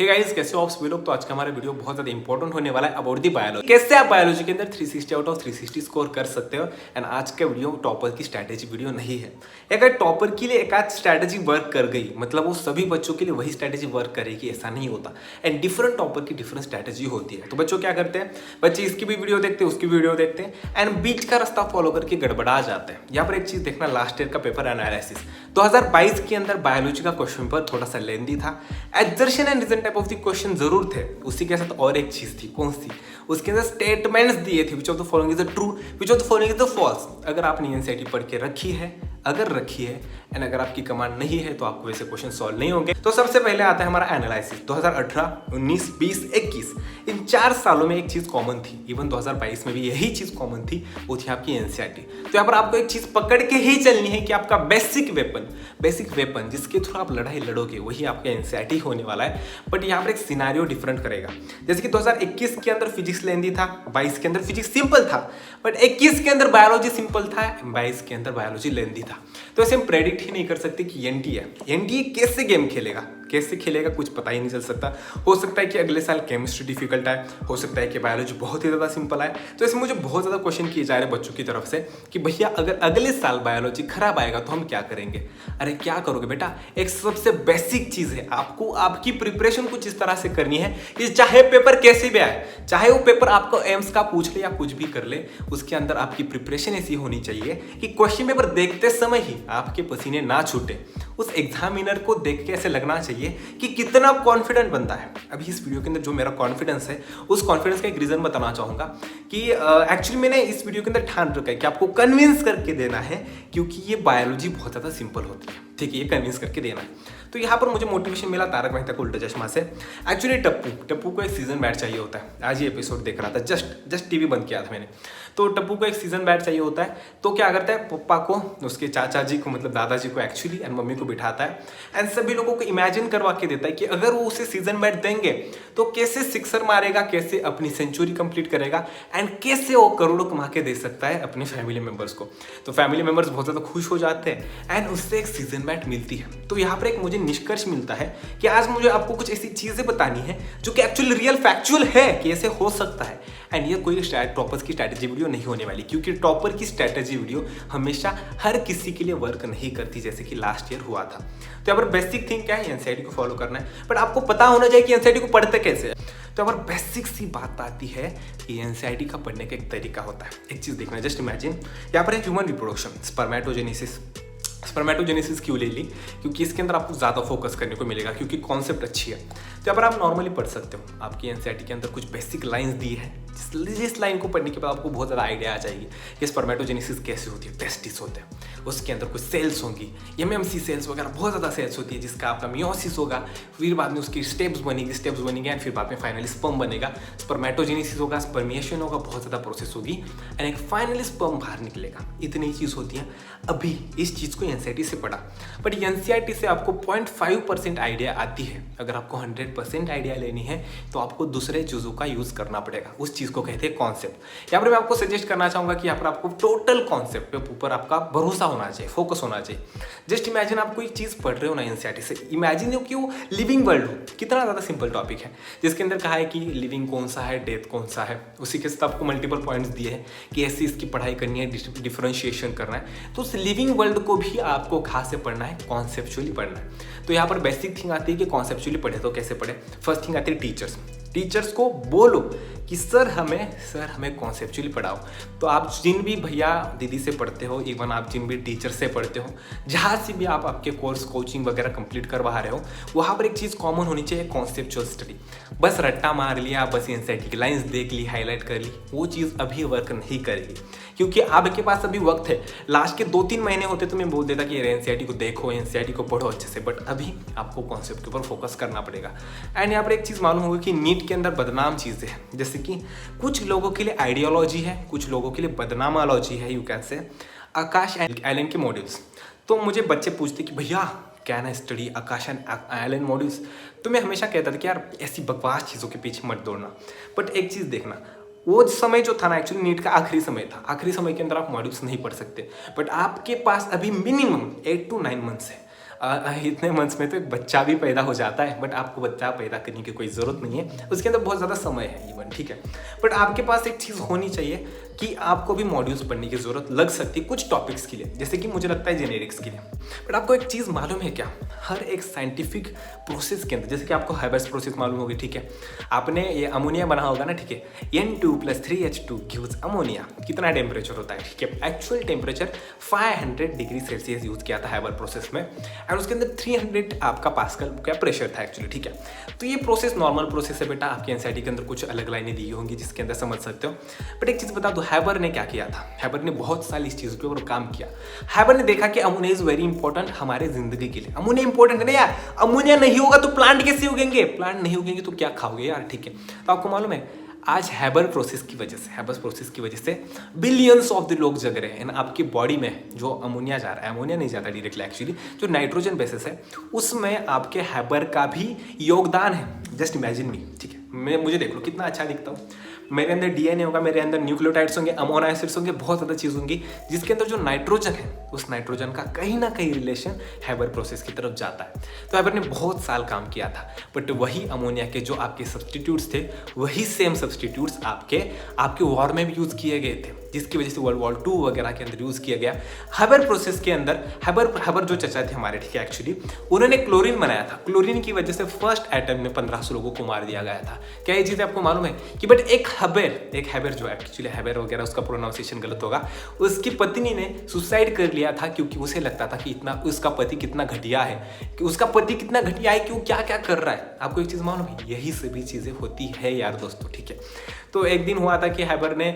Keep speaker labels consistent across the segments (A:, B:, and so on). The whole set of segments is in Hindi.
A: हे गाइस, कैसे हो आप सभी लोग। तो आज का हमारा वीडियो बहुत ज्यादा इंपॉर्टेंट होने वाला है अबाउट दी बायोलॉजी। कैसे आप बायोलॉजी के अंदर 360 आउट ऑफ 360 स्कोर कर सकते हो। एंड आज का वीडियो टॉपर की स्ट्रैटेजी वीडियो नहीं है। अगर टॉपर के लिए एक आध स्ट्रैटेजी वर्क कर गई मतलब वो सभी बच्चों के लिए वही स्ट्रैटेजी वर्क करेगी, ऐसा नहीं होता। एंड डिफरेंट टॉपर की डिफरेंट स्ट्रैटेजी होती है। तो बच्चों क्या करते हैं, बच्चे इसकी भी वीडियो देखते हैं, उसकी वीडियो देखते हैं एंड बीच का रास्ता फॉलो करके गड़बड़ा जाते हैं। यहाँ पर एक चीज देखना, लास्ट ईयर का पेपर एनालिसिस 2022 के अंदर बायोलॉजी का क्वेश्चन पेपर थोड़ा सा लेंदी था। Assertion and reason type of the question जरूर थे, उसी के साथ और एक चीज थी। कौन सी? उसके अंदर स्टेटमेंट्स दिए थे, which of the following is the true, which of the following is the false. अगर आपने एनसीईआरटी पढ़ के रखी है, अगर रखी है एंड अगर आपकी कमांड नहीं है तो आपको वैसे क्वेश्चन सॉल्व नहीं होंगे। तो सबसे पहले आता है हमारा एनालिसिस 2018, 19, 20, 21 इन 4 सालों में एक चीज कॉमन थी। इवन 2022 में भी यही चीज कॉमन थी, वो थी आपकी एनसीईआरटी। तो यहाँ पर आपको एक चीज पकड़ के ही चलनी है कि आपका बेसिक वेपन जिसके थ्रू आप लड़ाई लड़ोगे वही आपका एनसीईआरटी होने वाला है। बट यहाँ पर एक सिनारियो डिफरेंट करेगा। जैसे कि 2021 के अंदर फिजिक्स लेंदी था, 22 के अंदर फिजिक्स सिंपल था, बट 21 के अंदर बायोलॉजी सिंपल था, 22 के अंदर बायोलॉजी लेंदी था। तो ऐसे हम प्रेडिक्ट ही नहीं कर सकते कि एनडीए कैसे गेम खेलेगा, कैसे खेलेगा कुछ पता ही नहीं चल सकता। हो सकता है कि अगले साल केमिस्ट्री डिफिकल्ट आए, हो सकता है कि बायोलॉजी बहुत ही ज़्यादा सिंपल आए। तो इसमें मुझे बहुत ज़्यादा क्वेश्चन किए जा रहे हैं बच्चों की तरफ से कि भैया अगर अगले साल बायोलॉजी खराब आएगा तो हम क्या करेंगे। अरे क्या करोगे बेटा, एक सबसे बेसिक चीज़ है, आपको आपकी प्रिपरेशन कुछ इस तरह से करनी है कि चाहे पेपर कैसे भी आए, चाहे वो पेपर आपको एम्स का पूछ ले या कुछ भी कर ले, उसके अंदर आपकी प्रिपरेशन ऐसी होनी चाहिए कि क्वेश्चन पेपर देखते समय ही आपके पसीने ना छूटे। उस एग्जामिनर को देख के ऐसे लगना चाहिए कि कितना कॉन्फिडेंट बनता है। अभी इस वीडियो के अंदर जो मेरा कॉन्फिडेंस है, उस कॉन्फिडेंस का एक रीजन बताना चाहूंगा कि एक्चुअली मैंने इस वीडियो के अंदर ठान रखा है कि आपको कन्विंस करके देना है, क्योंकि ये बायोलॉजी बहुत ज़्यादा सिंपल होती है। ठीक है, ये कन्विंस करके देना है। तो यहाँ पर मुझे मोटिवेशन मिला तारक मेहता का उल्टा चश्मा से। एक्चुअली टप्पू को एक सीजन बैट चाहिए होता है। आज ये एपिसोड देख रहा था, जस्ट टीवी बंद किया था मैंने। तो टप्पू को एक सीजन बैट चाहिए होता है। तो क्या करता है, पप्पा को, उसके चाचा जी को मतलब दादाजी को एक्चुअली एंड मम्मी को बिठाता है एंड सभी लोगों को इमेजिन करवा के देता है कि अगर वो उसे सीजन बैट देंगे तो कैसे सिक्सर मारेगा, कैसे अपनी सेंचुरी कंप्लीट करेगा एंड कैसे वो करोड़ों कमा के दे सकता है अपने फैमिली मेंबर्स को। तो फैमिली मेंबर्स बहुत ज़्यादा खुश हो जाते हैं एंड उससे एक सीजन बैट मिलती है। तो यहाँ पर एक मुझे निष्कर्ष मिलता है कि आज मुझे आपको कुछ ऐसी चीज़ें बतानी है जो कि एक्चुअली रियल फैक्चुअल है कि ऐसे हो सकता है। एंड ये कोई टॉपर्स की स्ट्रैटेजी वीडियो नहीं होने वाली, क्योंकि टॉपर की स्ट्रैटेजी वीडियो हमेशा हर किसी के लिए वर्क नहीं करती, जैसे कि लास्ट ईयर हुआ था। तो यहाँ पर बेसिक थिंग क्या है, एनसीईआरटी को फॉलो करना है, बट आपको पता होना चाहिए कि एनसीईआरटी को पढ़ते कैसे है। तो यहाँ पर बेसिक सी बात आती है कि एनसीईआरटी का पढ़ने का एक तरीका होता है। एक चीज़ देखना, जस्ट इमेजिन यहाँ पर है ह्यूमन रिप्रोडक्शन, स्पर्मेटोजेनेसिस क्यों ले ली, क्योंकि इसके अंदर आपको ज़्यादा फोकस करने को मिलेगा, क्योंकि कॉन्सेप्ट अच्छी है। तो यहाँ पर आप नॉर्मली पढ़ सकते हो, आपकी एनसीईआरटी के अंदर कुछ बेसिक लाइंस दी है, जिस लाइन को पढ़ने के बाद आपको बहुत ज़्यादा आइडिया आ जाएगी कि स्पर्मेटोजेनेसिस कैसे होती है। टेस्टिस होते हैं, उसके अंदर कुछ सेल्स होंगी, एमएमसी सेल्स वगैरह बहुत ज़्यादा सेल्स होती है, जिसका आपका मियोसिस होगा, फिर बाद में उसकी स्टेप्स बनेगी एंड फिर बाद में फाइनली स्पर्म बनेगा, स्पर्मेटोजेनेसिस होगा, स्पर्मिएशन होगा, बहुत ज़्यादा प्रोसेस होगी एंड एक फाइनली स्पर्म बाहर निकलेगा। इतनी चीज़ होती है। अभी इस चीज़ को एनसीईआरटी से पढ़ा, बट एनसीईआरटी से आपको 0.5% आइडिया आती है। अगर आपको 100% आइडिया लेनी है तो आपको दूसरे चीज़ों का यूज़ करना पड़ेगा। उस चीज़ को कहते हैं कॉन्सेप्ट। यहाँ पर मैं आपको सजेस्ट करना चाहूँगा कि यहाँ पर आपको टोटल कॉन्सेप्ट पे ऊपर आपका भरोसा होना चाहिए, फोकस होना चाहिए। जस्ट इमेजिन आप कोई चीज़ पढ़ रहे हो ना एनसीईआरटी से, इमेजिन कि वो लिविंग वर्ल्ड हो। कितना ज़्यादा सिंपल टॉपिक है, जिसके अंदर कहा है कि लिविंग कौन सा है, डेथ कौन सा है। उसी के साथ आपको मल्टीपल पॉइंट्स दिए हैं कि ऐसी इसकी पढ़ाई करनी है, डिफरेंशिएशन करना है। तो उस लिविंग वर्ल्ड को भी आपको खास से पढ़ना है, कॉन्सेप्चुअली पढ़ना है। तो यहाँ पर बेसिक थिंग आती है कि कॉन्सेप्चुअली पढ़े तो कैसे पढ़े। फर्स्ट थिंग आती है टीचर्स को बोलो कि सर हमें कॉन्सेप्चुअली पढ़ाओ। तो आप जिन भी भैया दीदी से पढ़ते हो, इवन आप जिन भी टीचर से पढ़ते हो, जहाँ से भी आप आपके कोर्स कोचिंग वगैरह कंप्लीट करवा रहे हो, वहाँ पर एक चीज़ कॉमन होनी चाहिए, कॉन्सेप्चुअल स्टडी। बस रट्टा मार लिया, बस एनसीईआरटी की लाइंस देख ली, हाईलाइट कर ली, वो चीज़ अभी वर्क नहीं करेगी, क्योंकि आपके पास अभी वक्त है। लास्ट के 2-3 महीने होते तो मैं बोल देता कि एनसीईआरटी को देखो, एनसीईआरटी को पढ़ो अच्छे से, बट अभी आपको कॉन्सेप्ट के ऊपर फोकस करना पड़ेगा। एंड यहाँ पर एक चीज़ मालूम होगी कि नीट के अंदर बदनाम चीज़ें हैं, जैसे कि कुछ लोगों के लिए आइडियोलॉजी है, कुछ लोगों के लिए बदनामोलॉजी है, you can say Akash Elon के मॉड्यूल्स। तो मुझे बच्चे पूछते कि भैया can I study Aakash and Allen modules. तो मैं हमेशा कहता था कि यार ऐसी बकवास चीज़ों के पीछे मत दौड़ना। बट एक चीज़ देखना, वो समय जो था ना एक्चुअली नीट का आखिरी समय था। आखिरी समय के अंदर आप मॉड्यूल्स नहीं पढ़ सकते, बट आपके पास अभी मिनिमम 8 to 9 मंथ्स है। इतने मंथ्स में तो एक बच्चा भी पैदा हो जाता है, बट आपको बच्चा पैदा करने की कोई ज़रूरत नहीं है, उसके अंदर बहुत ज़्यादा समय है इवन, ठीक है। बट आपके पास एक चीज़ होनी चाहिए कि आपको भी मॉड्यूल्स पढ़ने की ज़रूरत लग सकती है कुछ टॉपिक्स के लिए, जैसे कि मुझे लगता है जेनेरिक्स के लिए। बट आपको एक चीज़ मालूम है क्या, हर एक साइंटिफिक प्रोसेस के अंदर, जैसे कि आपको हैबर्स प्रोसेस मालूम होगी, ठीक है, आपने ये अमोनिया बना होगा ना, ठीक है, N2 + 3H2 गिव्स अमोनिया। कितना टेम्परेचर होता है, ठीक है, actual temperature 500 degree Celsius use किया था हैबर प्रोसेस में, एंड उसके अंदर 300 आपका पास्कल का प्रेशर था एक्चुअली, ठीक है। तो ये प्रोसेस नॉर्मल प्रोसेस है बेटा, आपके एनसीईआरटी के अंदर कुछ अलग लाइनें दी होंगी जिसके अंदर समझ सकते हो। बट एक चीज़ बता दो, हैबर ने क्या किया था, हैबर ने बहुत साल इस चीज़ के ऊपर काम किया। हैबर ने देखा कि अमोनिया इज वेरी इंपॉर्टेंट हमारे जिंदगी के लिए। अमोनिया इंपॉर्टेंट है ना यार, अमोनिया नहीं होगा तो प्लांट कैसे उगेंगे, प्लांट नहीं उगेंगे तो क्या खाओगे यार, ठीक है। तो आपको मालूम है आज हैबर प्रोसेस की वजह से बिलियंस ऑफ द लोग जग रहे हैं। आपकी बॉडी में जो अमोनिया जा रहा है, अमोनिया नहीं जाता डायरेक्टली एक्चुअली, जो नाइट्रोजन बेसिस है उसमें आपके हैबर का भी योगदान है। जस्ट इमेजिन मी, ठीक है, मुझे देख लो कितना अच्छा दिखता हूँ, मेरे अंदर डीएनए होगा, मेरे अंदर न्यूक्लियोटाइड्स होंगे, अमोनो एसिड्स होंगे, बहुत ज़्यादा चीज़ होंगी जिसके अंदर जो नाइट्रोजन है उस नाइट्रोजन का कहीं ना कहीं रिलेशन हैबर प्रोसेस की तरफ जाता है। तो हैबर ने बहुत साल काम किया था, बट वही अमोनिया के जो आपके सब्सटीट्यूट्स थे वही सेम सब्सटीट्यूट्स आपके वॉर में भी यूज़ किए गए थे, जिसकी वजह से वर्ल्ड वॉर 2 वगैरह के अंदर यूज़ किया गया। हैबर प्रोसेस के अंदर हैबर जो चचा थे हमारे, ठीक है, एक्चुअली उन्होंने क्लोरीन बनाया था। क्लोरीन की वजह से फर्स्ट एटम में 1500 लोगों को मार दिया गया था। क्या ये चीज़ आपको मालूम है कि बट एक हैबर जो एक्चुअली हैबर वगैरह उसका प्रोनाउंसिएशन गलत होगा, उसकी पत्नी ने सुसाइड कर लिया था क्योंकि उसे लगता था कि इतना उसका पति कितना घटिया है, कि उसका पति कितना घटिया है कि वो क्या क्या कर रहा है। आपको एक चीज़ मालूम है, यही सभी चीज़ें होती है यार दोस्तों, ठीक है। तो एक दिन हुआ था कि हैबर ने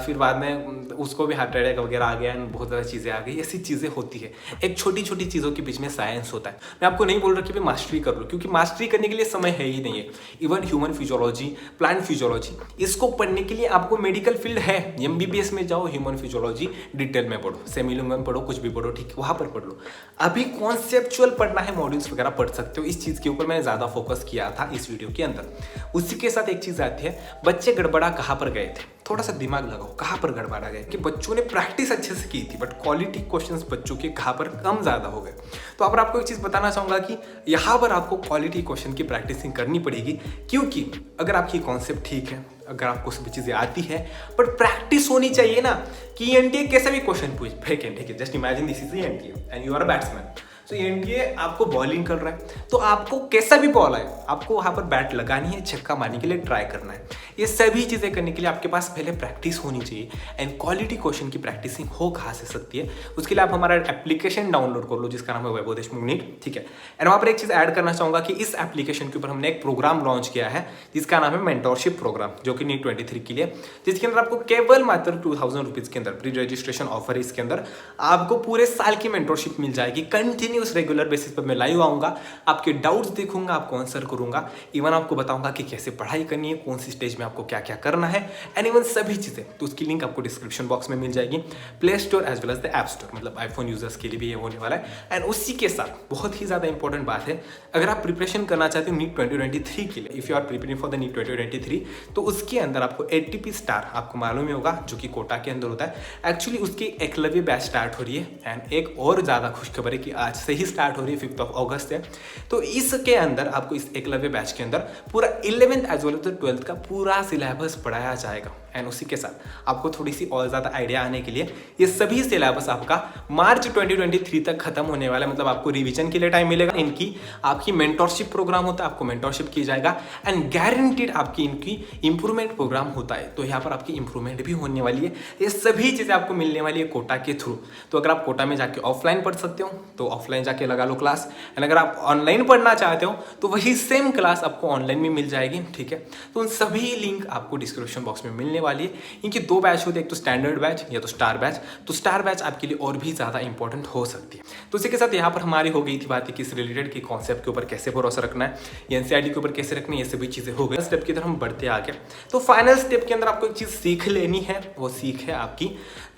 A: फिर बाद में उसको भी हार्ट अटैक वगैरह आ गया, बहुत ज़्यादा चीज़ें आ गई, ऐसी चीज़ें होती है। एक छोटी छोटी चीज़ों के बीच में साइंस होता है। मैं आपको नहीं बोल रहा कि मास्टरी कर लो, क्योंकि मास्टरी करने के लिए समय है ही नहीं है। Even human physiology, plant physiology, इसको पढ़ने के लिए आपको मेडिकल फील्ड है, MBBS में जाओ, ह्यूमन फिजियोलॉजी डिटेल में पढ़ो, सेमिलुंगम पढ़ो, कुछ भी पढ़ो, ठीक है, वहाँ पर पढ़ लो। अभी कॉन्सेप्चुअल पढ़ना है, मॉड्यूल्स वगैरह पढ़ सकते हो। इस चीज़ के ऊपर मैंने ज़्यादा फोकस किया था इस वीडियो के अंदर। उसी के साथ एक चीज़ आती है, बच्चे गड़बड़ा कहाँ पर गए थे, थोड़ा सा दिमाग लगाओ, कहाँ पर गड़बड़ा गए कि बच्चों ने प्रैक्टिस अच्छे से की थी बट क्वालिटी क्वेश्चंस बच्चों के कहाँ पर कम ज़्यादा हो गए। तो अब आपको एक चीज़ बताना चाहूँगा कि यहाँ पर आपको क्वालिटी क्वेश्चन की प्रैक्टिसिंग करनी पड़ेगी, क्योंकि अगर आपकी कॉन्सेप्ट ठीक है, अगर आपको सभी चीज़ें आती है, बट प्रैक्टिस होनी चाहिए ना कि एनटीए कैसा भी क्वेश्चन पूछ फेंके, ठीक है। Just imagine this is NTA and you are a batsman. तो एनटीए आपको बॉलिंग कर रहा है, तो आपको कैसा भी बॉल है, आपको वहाँ पर बैट लगानी है, छक्का मारने के लिए ट्राई करना है। ये सभी चीज़ें करने के लिए आपके पास पहले प्रैक्टिस होनी चाहिए। एंड क्वालिटी क्वेश्चन की प्रैक्टिसिंग हो कहाँ से सकती है, उसके लिए आप हमारा एप्लीकेशन डाउनलोड कर लो जिसका नाम है वैभव देशमुख नीट, ठीक है। एंड वहाँ पर एक चीज़ ऐड करना चाहूँगा कि इस एप्लीकेशन के ऊपर हमने एक प्रोग्राम लॉन्च किया है जिसका नाम है मेंटोरशिप प्रोग्राम, जो कि नीट 23 के लिए, जिसके अंदर आपको केवल मात्र 2000 रुपीज़ के अंदर प्री रजिस्ट्रेशन ऑफर है। इसके अंदर आपको पूरे साल की मेंटोरशिप मिल जाएगी, कंटिन्यूस रेगुलर बेसिस पर मैं लाइव आऊँगा, आपके डाउट्स देखूंगा, आपको आंसर करूँगा, इवन आपको बताऊँगा कि कैसे पढ़ाई करनी है, कौन सी स्टेज में आपको क्या क्या करना है, एंड इवन सभी चीज़ें। तो उसकी लिंक आपको डिस्क्रिप्शन बॉक्स में मिल जाएगी, Play Store as well as the App Store, मतलब आईफोन यूजर्स के लिए भी ये होने वाला है। एंड उसी के साथ बहुत ही ज़्यादा इंपॉर्टेंट बात है, अगर आप प्रिपरेशन करना चाहते हो नीट 2023 के लिए, if you are preparing for the NEET 2023, तो उसके अंदर आपको ATP स्टार, आपको मालूम ही होगा, जो कि कोटा के अंदर होता है। एक्चुअली उसकी एकलव्य बैच स्टार्ट हो रही है, एंड एक और ज़्यादा खुशखबर है कि आज से ही स्टार्ट हो रही है, 5 अगस्त से। तो इसके अंदर आपको इस एकलव्य बैच के अंदर पूरा 11th as well as 12th का पूरा सिलेबस पढ़ाया जाएगा। एंड उसी के साथ आपको थोड़ी सी और ज़्यादा आइडिया आने के लिए ये सभी सिलेबस आपका मार्च 2023 तक खत्म होने वाला है, मतलब आपको रिवीजन के लिए टाइम मिलेगा। इनकी आपकी मेंटोरशिप प्रोग्राम होता है, आपको मेंटोरशिप की जाएगा, एंड गारंटीड आपकी इनकी इंप्रूवमेंट प्रोग्राम होता है। तो यहाँ पर आपकी इंप्रूवमेंट भी होने वाली है, ये सभी चीज़ें आपको मिलने वाली है कोटा के थ्रू। तो अगर आप कोटा में जाके ऑफलाइन पढ़ सकते हो तो ऑफलाइन जाके लगा लो क्लास, एंड अगर आप ऑनलाइन पढ़ना चाहते हो तो वही सेम क्लास आपको ऑनलाइन भी मिल जाएगी, ठीक है। तो उन सभी लिंक आपको डिस्क्रिप्शन बॉक्स में मिलने वाली है। इनकी 2 बैच होते हैं, एक तो स्टैंडर्ड बैच या तो स्टार बैच। तो स्टार बैच आपके लिए और भी ज़्यादा इंपॉर्टेंट हो सकती है। तो इसी के साथ यहाँ पर हमारी हो गई थी बात किस रिलेटेड की कॉन्सेप्ट के ऊपर कैसे भरोसा रखना है, एनसीईआरटी के ऊपर कैसे रखना है, ये सभी चीज़ें हो गई। स्टेप की तरफ हम बढ़ते आगे। तो फाइनल स्टेप के अंदर आपको एक चीज़ सीख लेनी है, वो सीख है आपकी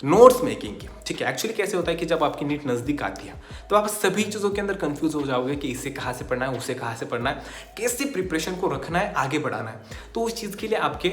A: नोट्स मेकिंग की, ठीक है। एक्चुअली कैसे होता है कि जब आपकी नीट नज़दीक आती है तो आप सभी चीज़ों के अंदर कंफ्यूज हो जाओगे कि इसे कहाँ से पढ़ना है, उसे कहाँ से पढ़ना है, कैसे प्रिपरेशन को रखना है, आगे बढ़ाना है। तो उस चीज़ के लिए आपके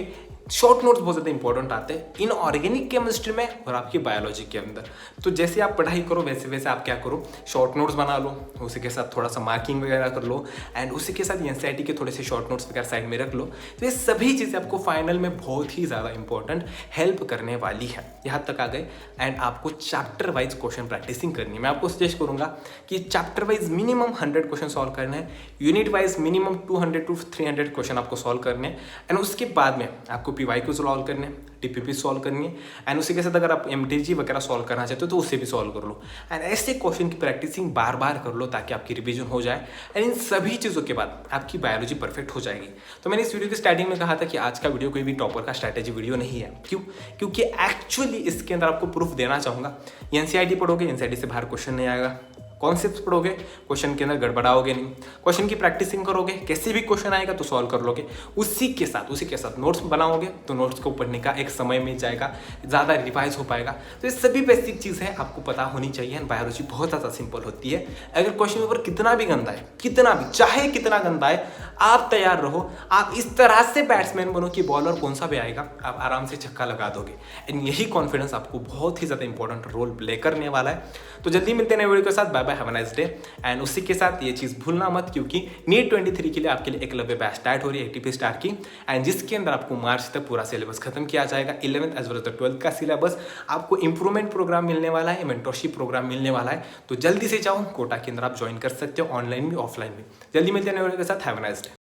A: शॉर्ट नोट्स बहुत ज़्यादा इंपॉर्टेंट आते हैं इन ऑर्गेनिक केमिस्ट्री में और आपकी बायोलॉजी के अंदर। तो जैसे आप पढ़ाई करो वैसे वैसे आप क्या करो, शॉर्ट नोट्स बना लो, उसी के साथ थोड़ा सा मार्किंग वगैरह कर लो, एंड उसी के साथ एनसीईआरटी के थोड़े से शॉर्ट नोट्स वगैरह साइड में रख लो। तो ये सभी चीज़ें आपको फाइनल में बहुत ही ज़्यादा इंपॉर्टेंट हेल्प करने वाली है। यहाँ तक आ गए, एंड आपको चैप्टर वाइज क्वेश्चन प्रैक्टिसिंग करनी है। मैं आपको सजेस्ट करूँगा कि chapter wise minimum 100 question solve करने हैं, unit wise minimum 200 to 300 question आपको सॉल्व करने हैं, एंड उसके बाद में आपको पीवाईक्यू सॉल्व करने हैं, टीपीपी सॉल्व करनी है, एंड उसी के साथ अगर आप एमटीजी वगैरह सॉल्व करना चाहते हो तो उसे भी सॉल्व कर लो। एंड ऐसे क्वेश्चन की प्रैक्टिसिंग बार बार कर लो ताकि आपकी रिवीजन हो जाए, एंड इन सभी चीज़ों के बाद आपकी बायोलॉजी परफेक्ट हो जाएगी। तो मैंने इस वीडियो की स्टार्टिंग में कहा था कि आज का वीडियो कोई भी टॉपर का स्ट्रैटेजी वीडियो नहीं है। क्यों? क्योंकि एक्चुअली इसके अंदर आपको प्रूफ देना चाहूँगा। एनसीईआरटी पढ़ोगे, एनसीईआरटी से बाहर क्वेश्चन नहीं आएगा। कॉन्सेप्ट पढ़ोगे, क्वेश्चन के अंदर गड़बड़ाओगे नहीं। क्वेश्चन की प्रैक्टिसिंग करोगे, कैसे भी क्वेश्चन आएगा तो सॉल्व कर लोगे। उसी के साथ नोट्स बनाओगे तो नोट्स को पढ़ने का एक समय मिल जाएगा, ज़्यादा रिवाइज हो पाएगा। तो ये सभी बेसिक चीज़ है आपको पता होनी चाहिए। बायोलॉजी बहुत ज़्यादा सिंपल होती है। अगर क्वेश्चन पेपर कितना भी गंदा है, कितना भी चाहे कितना गंदा है, आप तैयार रहो। आप इस तरह से बैट्समैन बनो कि बॉलर कौन सा भी आएगा आप आराम से छक्का लगा दोगे। एंड यही कॉन्फिडेंस आपको बहुत ही ज़्यादा इंपॉर्टेंट रोल प्ले करने वाला है। तो जल्दी मिलते हैं नए वीडियो के साथ। Bye bye, have a nice day. And उसी के साथ ये चीज़ भूलना मत, क्योंकि नीट 23 के लिए आपके लिए एकलव्य बैच स्टार्ट हो रही है एटीपी स्टार की, एंड जिसके अंदर आपको मार्च तक पूरा सिलेबस खत्म किया जाएगा। 11th as well as 12th का सिलेबस, आपको इंप्रूवमेंट प्रोग्राम मिलने वाला है, मेंटरशिप प्रोग्राम मिलने वाला है। तो जल्दी से जाओ, कोटा के अंदर आप ज्वाइन कर सकते हो, ऑनलाइन भी ऑफलाइन भी। जल्दी मिलते हैं नए वीडियो के साथ। Have a nice day.